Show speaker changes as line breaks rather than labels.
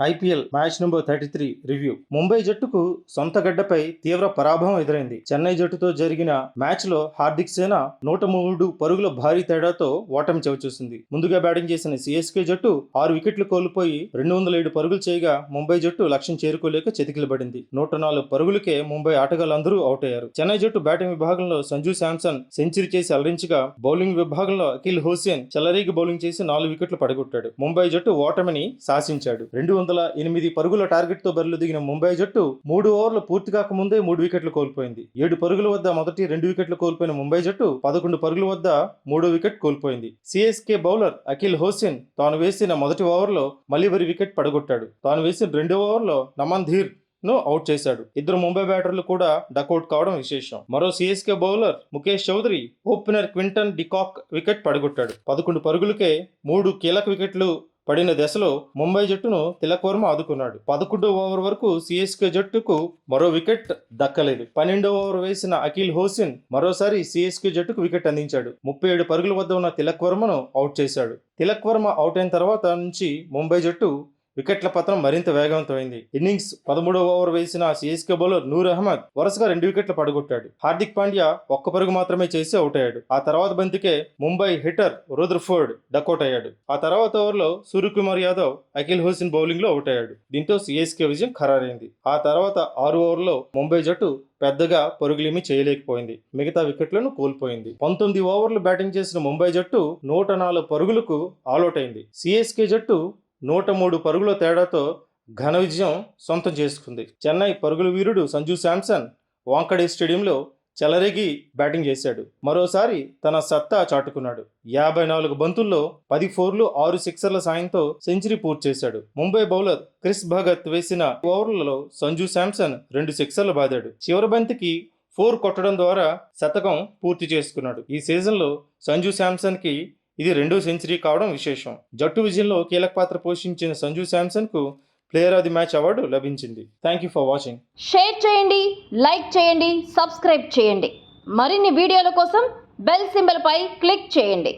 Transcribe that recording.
IPL match number 33 review. Mumbai జట్టుకు సొంత గడ్డపై తీవ్ర పరాభవం ఎదురైంది. చెన్నై జట్టుతో జరిగిన మ్యాచ్ లో హార్దిక్ సేన 103 పరుగుల భారీ తేడాతో ఓటమి చవిచూసింది. ముందుగా బ్యాటింగ్ చేసిన సిఎస్కే జట్టు 6 వికెట్లు కోల్పోయి 207 పరుగులు చేయగా ముంబై జట్టు లక్ష్యం చేరుకోలేక చతికిలబడింది. 104 పరుగులకే ముంబై ఆటగాళ్లందరూ అవుట్ అయ్యారు. చెన్నై జట్టు బ్యాటింగ్ విభాగంలో సంజు శాంసన్ సెంచరీ చేసి అలరించగా బౌలింగ్ విభాగంలో అఖిల్ హుసేన్ చెలరేగి బౌలింగ్ చేసి 4 వికెట్లు పడగొట్టాడు. ముంబై జట్టు ఓటమిని శాసించాడు. 208 పరుగుల టార్గెట్ తో బరిలో దిగిన ముంబై జట్టు 3 ఓవర్లు పూర్తి కాకముందే 3 వికెట్లు కోల్పోయింది. 7 పరుగుల వద్ద మొదటి 2 వికెట్లు కోల్పోయిన ముంబై జట్టు 11 పరుగుల వద్ద 3వ వికెట్ కోల్పోయింది. సిఎస్కే బౌలర్ అఖిల్ హుసేన్ తాను వేసిన మొదటి ఓవర్లో మలివరి వికెట్ పడగొట్టాడు. తాను వేసిన 2వ ఓవర్లో నమన్ ధీర్ ను అవుట్ చేశాడు. ఇద్దరు ముంబై బ్యాటర్లు కూడా డకౌట్ కావడం విశేషం. మరో CSK bowler Mukesh Choudhary opener Quinton de Kock wicket పడగొట్టాడు. 11 పరుగులకే 3 కీలక వికెట్లు పడిన దశలో ముంబై జట్టును తిలక్ వర్మ ఆదుకున్నాడు. 11వ ఓవర్ వరకు సిఎస్కే జట్టుకు మరో వికెట్ దక్కలేదు. 12వ ఓవర్ వేసిన అఖిల్ హుసేన్ మరోసారి సిఎస్కే జట్టుకు వికెట్ అందించాడు. 37 పరుగుల వద్ద ఉన్న తిలక్ వర్మను అవుట్ చేశాడు. తిలక్ వర్మ అవుట్ అయిన తర్వాత నుంచి ముంబై జట్టు వికెట్ల పతనం మరింత వేగవంతమైంది. ఇన్నింగ్స్ 13వ ఓవర్ వేసిన సిఎస్కే బౌలర్ నూర్ అహ్మద్ వరుసగా 2 వికెట్లు పడగొట్టాడు. హార్దిక్ పాండ్యా 1 పరుగు మాత్రమే చేసి అవుట్ అయ్యాడు. ఆ తర్వాత బంతికే ముంబై హిట్టర్ రుదర్ఫోర్డ్ డకౌట్ అయ్యాడు. ఆ తర్వాత ఓవర్లో సూర్యకుమార్ యాదవ్ అఖిల్ హుసేన్ బౌలింగ్ లో అవుట్ అయ్యాడు. దీంతో సిఎస్కే విజయం ఖరారైంది. ఆ తర్వాత 6 ఓవర్లో ముంబై జట్టు పెద్దగా పరుగులేమీ చేయలేకపోయింది. మిగతా వికెట్లను కోల్పోయింది. 19 ఓవర్లు బ్యాటింగ్ చేసిన ముంబై జట్టు 104 పరుగులకు ఆల్అౌట్ అయింది. సిఎస్కే జట్టు 103 పరుగుల తేడాతో ఘన విజయం సొంతం చేసుకుంది. చెన్నై పరుగుల వీరుడు సంజు శాంసన్ వాంకడే స్టేడియంలో చెలరేగి బ్యాటింగ్ చేశాడు. మరోసారి తన సత్తా చాటుకున్నాడు. 54 బంతుల్లో 10 ఫోర్లు 6 సిక్సర్ల సాయంతో సెంచరీ పూర్తి చేశాడు. ముంబై బౌలర్ క్రిస్ భగత్ వేసిన ఓవర్లలో సంజు శాంసన్ 2 సిక్సర్లు బాదాడు. చివరి బంతికి 4 కొట్టడం ద్వారా శతకం పూర్తి చేసుకున్నాడు. ఈ సీజన్లో సంజు శాంసన్ కి ఇది 2వ సెంచరీ కావడం విశేషం. జట్టు విజయంలో కీలక పాత్ర పోషించిన సంజు శాంసన్ కు player of the match award లభించింది. Thank you for watching.
Share చేయండి, లైక్ చేయండి, సబ్స్క్రైబ్ చేయండి. మరిన్ని వీడియోల కోసం బెల్ సింబల్ పై క్లిక్ చేయండి.